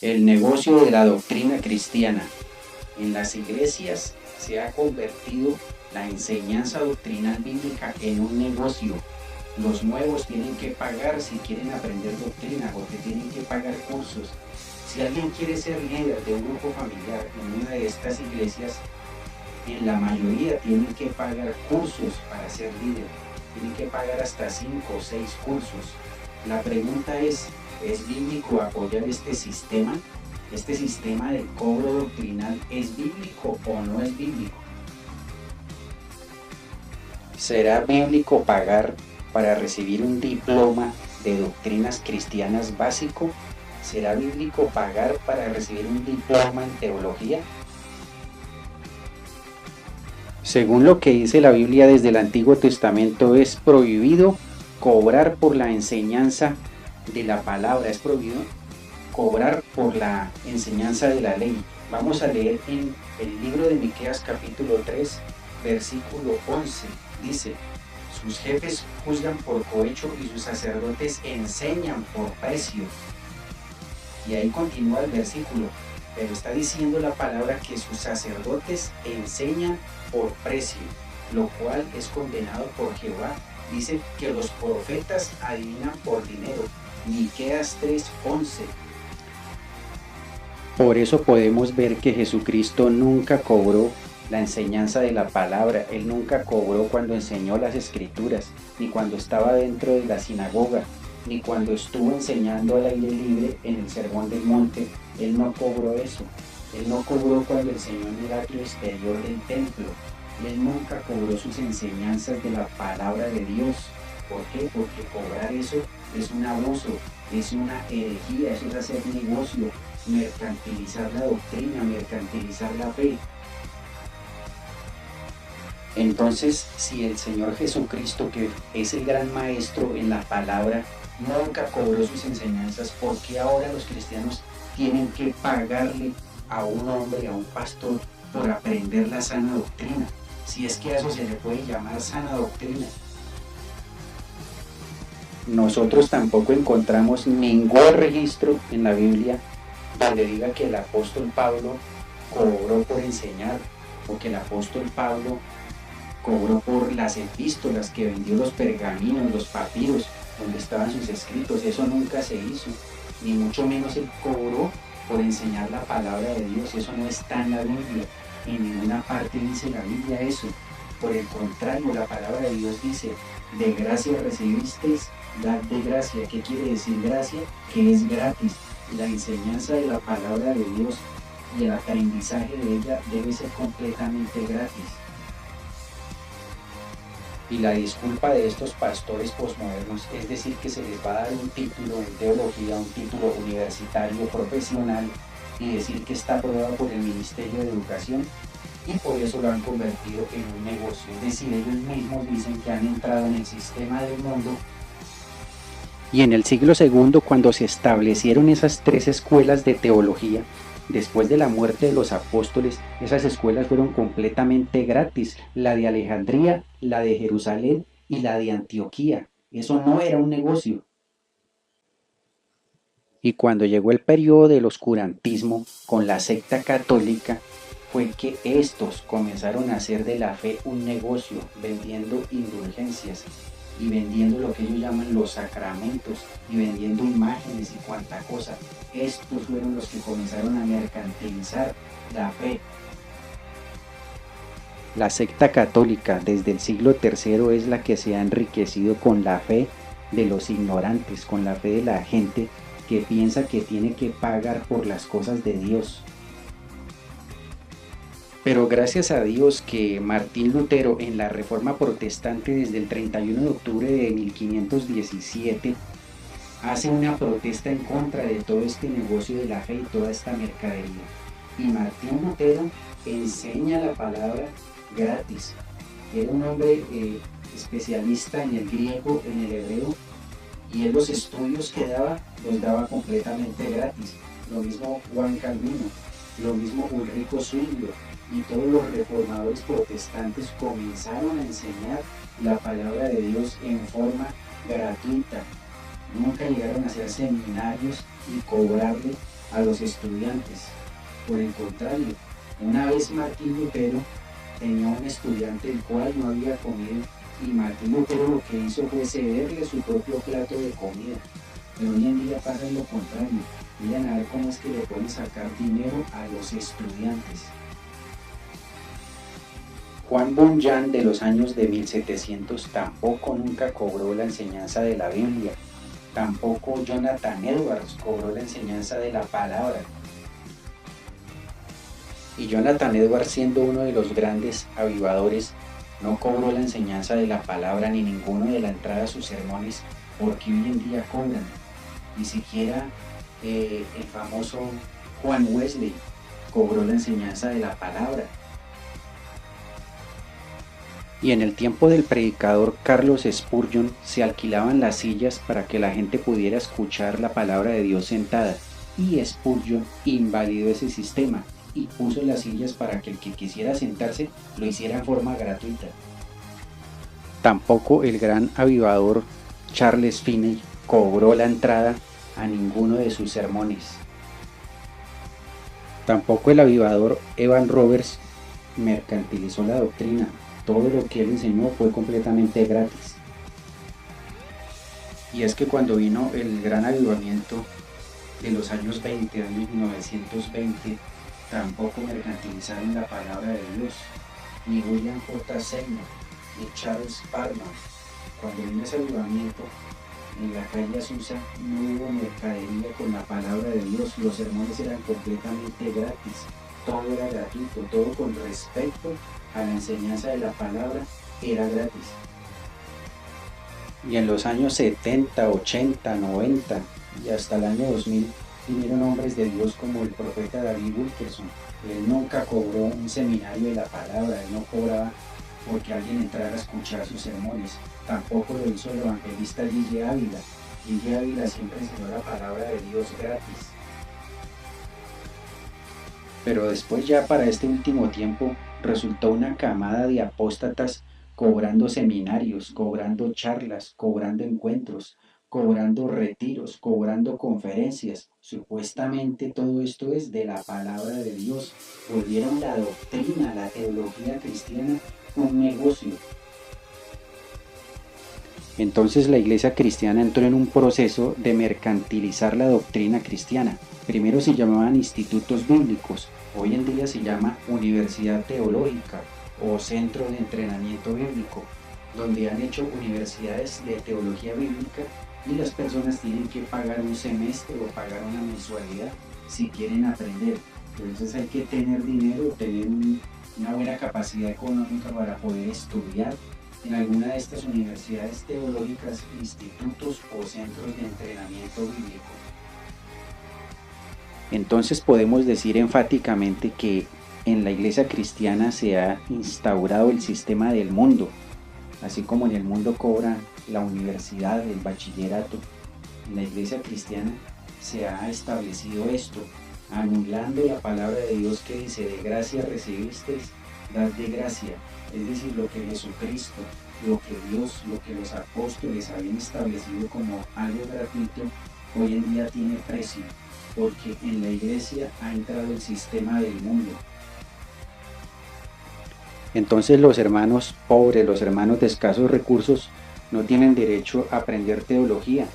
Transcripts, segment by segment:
El negocio de la doctrina cristiana. En las iglesias se ha convertido la enseñanza doctrinal bíblica en un negocio. Los nuevos tienen que pagar si quieren aprender doctrina, porque tienen que pagar cursos. Si alguien quiere ser líder de un grupo familiar en una de estas iglesias, en la mayoría tienen que pagar cursos para ser líder. Tienen que pagar hasta 5 o 6 cursos. La pregunta ¿es bíblico apoyar este sistema? ¿Este sistema de cobro doctrinal es bíblico o no es bíblico? ¿Será bíblico pagar para recibir un diploma de doctrinas cristianas básico? ¿Será bíblico pagar para recibir un diploma en teología? Según lo que dice la Biblia desde el Antiguo Testamento, es prohibido cobrar por la enseñanza de la palabra, es prohibido cobrar por la enseñanza de la ley. Vamos a leer en el libro de Miqueas capítulo 3, versículo 11. Dice: sus jefes juzgan por cohecho y sus sacerdotes enseñan por precio. Y ahí continúa el versículo, pero está diciendo la palabra que sus sacerdotes enseñan por precio, lo cual es condenado por Jehová. Dice que los profetas adivinan por dinero. Miqueas 3:11. Por eso podemos ver que Jesucristo nunca cobró la enseñanza de la palabra. Él nunca cobró cuando enseñó las escrituras, ni cuando estaba dentro de la sinagoga, ni cuando estuvo enseñando al aire libre en el Sermón del Monte. Él no cobró eso. Él no cobró cuando enseñó en el atrio exterior del templo. Él nunca cobró sus enseñanzas de la palabra de Dios. ¿Por qué? Porque cobrar eso es un abuso, es una herejía, eso es hacer negocio, mercantilizar la doctrina, mercantilizar la fe. Entonces, si el Señor Jesucristo, que es el gran maestro en la palabra, nunca cobró sus enseñanzas, ¿por qué ahora los cristianos tienen que pagarle a un hombre, a un pastor, por aprender la sana doctrina? Si es que a eso se le puede llamar sana doctrina. Nosotros tampoco encontramos ningún registro en la Biblia donde diga que el apóstol Pablo cobró por enseñar, o que el apóstol Pablo cobró por las epístolas que vendió, los pergaminos, los papiros, donde estaban sus escritos. Eso nunca se hizo, ni mucho menos él cobró por enseñar la palabra de Dios. Eso no está en la Biblia, en ninguna parte dice la Biblia eso. Por el contrario, la palabra de Dios dice: de gracia recibisteis, dad de gracia. ¿Qué quiere decir gracia? Que es gratis. La enseñanza de la palabra de Dios y el aprendizaje de ella debe ser completamente gratis. Y la disculpa de estos pastores posmodernos es decir que se les va a dar un título en teología, un título universitario profesional, y decir que está aprobado por el Ministerio de Educación, y por eso lo han convertido en un negocio. Es decir, ellos mismos dicen que han entrado en el sistema del mundo. Y en el siglo II, cuando se establecieron esas 3 escuelas de teología, después de la muerte de los apóstoles, esas escuelas fueron completamente gratis. La de Alejandría, la de Jerusalén y la de Antioquía. Eso no era un negocio. Y cuando llegó el periodo del oscurantismo con la secta católica, fue que estos comenzaron a hacer de la fe un negocio, vendiendo indulgencias y vendiendo lo que ellos llaman los sacramentos, y vendiendo imágenes y cuanta cosa. Estos fueron los que comenzaron a mercantilizar la fe. La secta católica desde el siglo III es la que se ha enriquecido con la fe de los ignorantes, con la fe de la gente que piensa que tiene que pagar por las cosas de Dios. Pero gracias a Dios que Martín Lutero, en la Reforma Protestante desde el 31 de octubre de 1517, hace una protesta en contra de todo este negocio de la fe y toda esta mercadería. Y Martín Lutero enseña la palabra gratis. Era un hombre especialista en el griego, en el hebreo, y él los estudios que daba, los daba completamente gratis. Lo mismo Juan Calvino, lo mismo Ulrico Zwinglio, y todos los reformadores protestantes comenzaron a enseñar la palabra de Dios en forma gratuita. Nunca llegaron a hacer seminarios y cobrarle a los estudiantes. Por el contrario, una vez Martín Lutero tenía un estudiante el cual no había comido, y Martín Lutero lo que hizo fue cederle su propio plato de comida. Pero hoy en día pasa lo contrario. Miren a ver cómo es que le pueden sacar dinero a los estudiantes. Juan Bunyan de los años de 1700 tampoco nunca cobró la enseñanza de la Biblia. Tampoco Jonathan Edwards cobró la enseñanza de la palabra. Y Jonathan Edwards, siendo uno de los grandes avivadores, no cobró la enseñanza de la palabra ni ninguno de la entrada a sus sermones, porque hoy en día cobran. Ni siquiera el famoso Juan Wesley cobró la enseñanza de la palabra. Y en el tiempo del predicador Carlos Spurgeon se alquilaban las sillas para que la gente pudiera escuchar la palabra de Dios sentada, y Spurgeon invalidó ese sistema y puso las sillas para que el que quisiera sentarse lo hiciera en forma gratuita. Tampoco el gran avivador Charles Finney cobró la entrada a ninguno de sus sermones. Tampoco el avivador Evan Roberts mercantilizó la doctrina. Todo lo que él enseñó fue completamente gratis. Y es que cuando vino el gran avivamiento de los años 20, años 1920, tampoco mercantilizaron la palabra de Dios. Ni William J. Seymour, ni Charles Parham. Cuando vino ese avivamiento, en la calle Azusa no hubo mercadería con la palabra de Dios. Los sermones eran completamente gratis. Todo era gratuito, todo con respecto a la enseñanza de la palabra era gratis. Y en los años 70, 80, 90 y hasta el año 2000 vinieron hombres de Dios como el profeta David Wilkerson. Él nunca cobró un seminario de la palabra, él no cobraba porque alguien entrara a escuchar sus sermones. Tampoco lo hizo el evangelista Gille Ávila. Gille Ávila siempre enseñó la palabra de Dios gratis. Pero después, ya para este último tiempo, resultó una camada de apóstatas cobrando seminarios, cobrando charlas, cobrando encuentros, cobrando retiros, cobrando conferencias. Supuestamente todo esto es de la palabra de Dios. Volvieron la doctrina, la teología cristiana un negocio. Entonces la iglesia cristiana entró en un proceso de mercantilizar la doctrina cristiana. Primero se llamaban institutos bíblicos, hoy en día se llama universidad teológica o centro de entrenamiento bíblico, donde han hecho universidades de teología bíblica y las personas tienen que pagar un semestre o pagar una mensualidad si quieren aprender. Entonces hay que tener dinero, tener una buena capacidad económica para poder estudiar en alguna de estas universidades teológicas, institutos o centros de entrenamiento bíblico. Entonces podemos decir enfáticamente que en la iglesia cristiana se ha instaurado el sistema del mundo, así como en el mundo cobran la universidad, el bachillerato. En la iglesia cristiana se ha establecido esto, anulando la palabra de Dios que dice: de gracia recibisteis, dad de gracia. Es decir, lo que Jesucristo, lo que Dios, lo que los apóstoles habían establecido como algo gratuito, hoy en día tiene precio, porque en la iglesia ha entrado el sistema del mundo. Entonces los hermanos pobres, los hermanos de escasos recursos, no tienen derecho a aprender teología.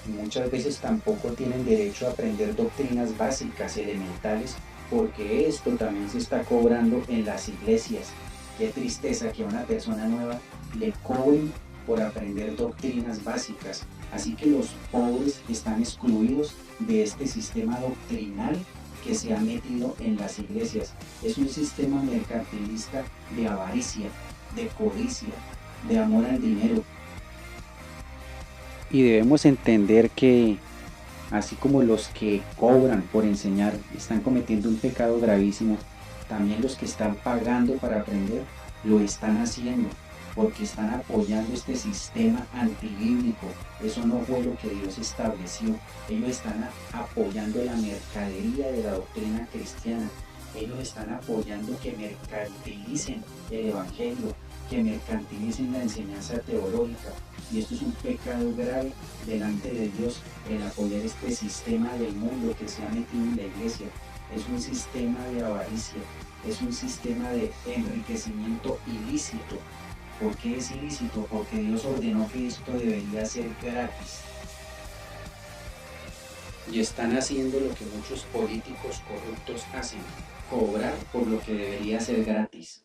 Y muchas veces tampoco tienen derecho a aprender doctrinas básicas, elementales, porque esto también se está cobrando en las iglesias. Qué tristeza que a una persona nueva le cobren por aprender doctrinas básicas. Así que los pobres están excluidos de este sistema doctrinal que se ha metido en las iglesias. Es un sistema mercantilista de avaricia, de codicia, de amor al dinero. Y debemos entender que así como los que cobran por enseñar están cometiendo un pecado gravísimo, también los que están pagando para aprender lo están haciendo, porque están apoyando este sistema antibíblico. Eso no fue lo que Dios estableció. Ellos están apoyando la mercadería de la doctrina cristiana. Ellos están apoyando que mercantilicen el evangelio, que mercantilicen la enseñanza teológica. Y esto es un pecado grave delante de Dios, el apoyar este sistema del mundo que se ha metido en la iglesia. Es un sistema de avaricia, es un sistema de enriquecimiento ilícito. ¿Por qué es ilícito? Porque Dios ordenó que esto debería ser gratis. Y están haciendo lo que muchos políticos corruptos hacen, cobrar por lo que debería ser gratis.